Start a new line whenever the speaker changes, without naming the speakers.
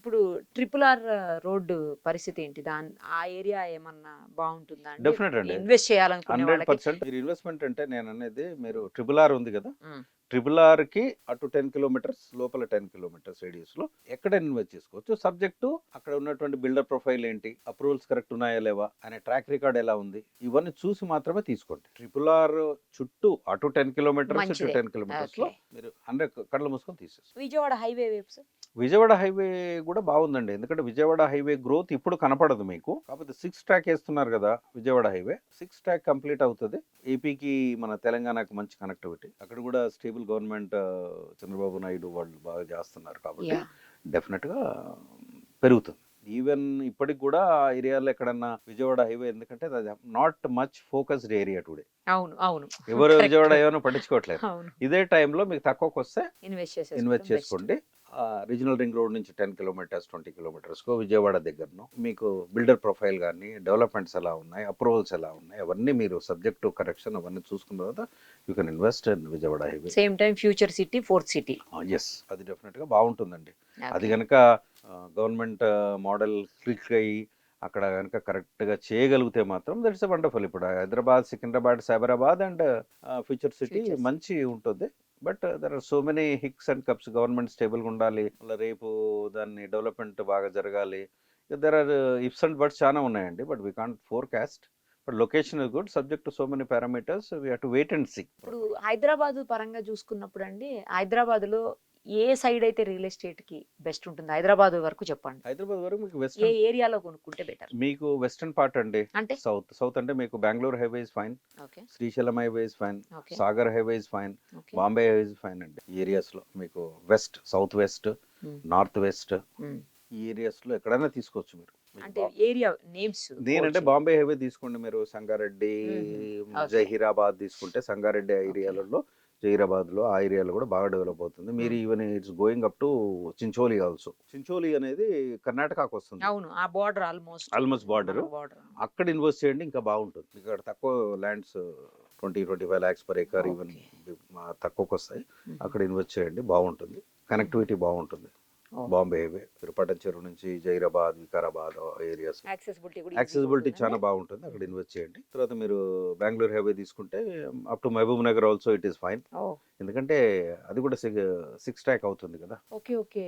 ఇప్పుడు triple R road పరిస్థితి ఏంటి? ఆ ఏరియా ఏమన్నా బావుంటుందా అండి?
డెఫినెట్ అండి.
ఇన్వెస్ట్ చేయాలనుకునే వాళ్ళకి?
100% మీరు ఇన్వెస్ట్‌మెంట్ అంటే నేననేది మీరు ట్రిపుల్ ఆర్ ఉంది గదా!
హ్మ్.
ట్రిపుల్ ఆర్‌కి అటు 10 కిలోమీటర్స్, లోపల 10 కిలోమీటర్స్ రేడియస్‌లో ఎక్కడైనా ఇన్వెస్ట్ చేసుకోవచ్చు. సబ్జెక్ట్ టు అక్కడ ఉన్నటువంటి బిల్డర్ ప్రొఫైల్ ఏంటి? అప్రూవల్స్ కరెక్ట్ ఉన్నాయా లేవా? అనే ట్రాక్ రికార్డ్ ఎలా ఉంది? ఇవన్నీ చూసి మాత్రమే తీసుకోండి. ట్రిపుల్ ఆర్ చుట్టూ అటు 10 కిలోమీటర్స్, ఇటు
మంచిదే.
10 కిలోమీటర్స్‌లో
ఓకే.
మీరు 100 కళ్ళు మూసుకొని తీసేసుకోండి.
విజయవాడ హైవే వైపు సార్?
విజయవాడ హైవే కూడా బాగుందండి. ఎందుకంటే విజయవాడ హైవే గ్రోత్ ఇప్పుడు కనపడదు మీకు. కాకపోతే 6 ట్రాక్ ఏస్తున్నారు కదా విజయవాడ హైవే. 6 ట్రాక్ కంప్లీట్ అవుతది. ఏపీకి మన తెలంగాణకు మంచి కనెక్టివిటీ. అక్కడ కూడా స్టేబుల్ గవర్నమెంట్ చంద్రబాబు నాయుడు వాళ్ళు బాగా చేస్తున్నారు కాబట్టి
యాహ్!
డెఫినెట్‌గా పెరుగుతుంది. ఈవెన్ ఇప్పటికి కూడా ఆ ఏరియాలో ఎక్కడన్నా విజయవాడ హైవే ఎందుకంటే అది not much focused area today.
అవును. అవును.
ఎవరు
కరెక్ట్.
విజయవాడ ఏమైనా పట్టించుకోవట్లేదు.
అవును.
ఇదే టైంలో మీకు తక్కువకొస్తే
ఇన్వెస్ట్ చేసేసుకోవడం
ఇన్వెస్ట్
బెస్ట్.
చేసుకోండి. రీజనల్ రింగ్ రోడ్ నుంచి 10 కిలోమీటర్స్, 20 కిలోమీటర్స్‌కో విజయవాడ దగ్గరనో మీకు బిల్డర్ ప్రొఫైల్ గాని, డెవలప్‌మెంట్స్ ఎలా ఉన్నాయి, అప్రూవల్స్ ఎలా ఉన్నాయి, అవన్నీ మీరు సబ్జెక్ట్ టు కరెక్షన్ అవన్నీ చూసుకున్న తర్వాత you can invest in Vijayawada highway.
Same time future city, fourth city.
Yes. అది డెఫినిట్‌గా బావుంటుందండి. అది
ఓకే.
గనక గవర్నమెంట్ మోడల్ క్లిక్ అయ్యి అక్కడ గనక కరెక్ట్‌గా చేయగలిగితే మాత్రం దట్స్ ఎ వండర్‌ఫుల్. ఇప్పుడు Hyderabad, Secunderabad, Cyberabad and future city
future city.
మంచి ఉంటుంది. But there are so many hicks and cups. Government స్టేబుల్‌గా ఉండాలి. మళ్ళా రేపు దాన్ని డెవలప్‌మెంట్ బాగా జరగాలి. There are ifs and buts చానా ఉన్నాయండి. But we can't forecast. But location is good. Subject to so many parameters. We have to wait and see.
ఇప్పుడు హైదరాబాదు పరంగా చూసుకున్నప్పుడండి, హైదరాబాద్‌లో ఏ సైడ్ అయితే రియల్ ఎస్టేట్‌కి బెస్ట్ ఉంటుంది? హైదరాబాద్ వరకు చెప్పండి.
హైదరాబాద్ వరకు మీకు
ఏ
వెస్టర్న్
ఏరియాలో కొనుక్కుంటే బెటర్?
మీకు వెస్టర్న్ పార్ట్ అండి.
అంటే?
సౌత్ అంటే మీకు Bengaluru highway is fine.
Okay.
Srisailam highway is fine.
Okay.
Sagar highway is fine.
Okay.
Bombay highway is fine అండి. ఈ ఏరియాస్‌లో మీకు వెస్ట్, సౌత్ వెస్ట్,
హ్మ్.
నార్త్ వెస్ట్
హ్మ్.
ఈ ఏరియాస్‌లో ఎక్కడైనా తీసుకోవచ్చు మీరు. మీకు
అంటే ఏరియా నేమ్స్ కోట్
నేనంటే
చేయండి.
బాంబే హైవే తీసుకోండి మీరు. సంగారెడ్డి,
హుహు. ఓకే.
జహీరాబాద్ తీసుకుంటే సంగారెడ్డి
ఓకే.
ఏరియాలలో జహీరాబాద్‌లో ఆ ఏరియాలో కూడా బాగా డెవలప్ అవుతుంది. మీరు
hmm.
Even it's going up to Chincholi also. Chincholi అనేది కర్ణాటకకొస్తుంది.
అవును. ఆ బోర్డర్ ఆల్‌మోస్ట్
ఆల్‌మోస్ట్ బార్డరు.
మనకు బోర్డర్.
అక్కడ ఇన్వెస్ట్ చేయండి ఇంకా బాగుంటుంది. మీకు అక్కడ తక్కువ lands 25 lakhs per acre even
okay.
తక్కువకొస్తాయి.
హుహు.
అక్కడ ఇన్వెస్ట్ చేయండి బాగుంటుంది. కనెక్టివిటీ బాగుంటుంది.
ఓహ్!
బాంబే హైవే, విరుపాటం చెరువు నుంచి జైరాబాద్, వికారాబాద్ ఏరియాస్.
యాక్సెసిబిలిటీ కూడా ఈజీగా
యాక్సెసిబిలిటీ
ఉంటుందండి?
చాలా బాగుంటుంది. అక్కడ
హుహు.
ఇన్వెస్ట్ చేయండి. తర్వాత మీరు బెంగుళూరు హైవే తీసుకుంటే up to Mahbub Nagar also it is fine.
Oh!
ఎందుకంటే అది కూడా 6 ట్రాక్ అవుతుంది కదా!
ఓకే. ఓకే.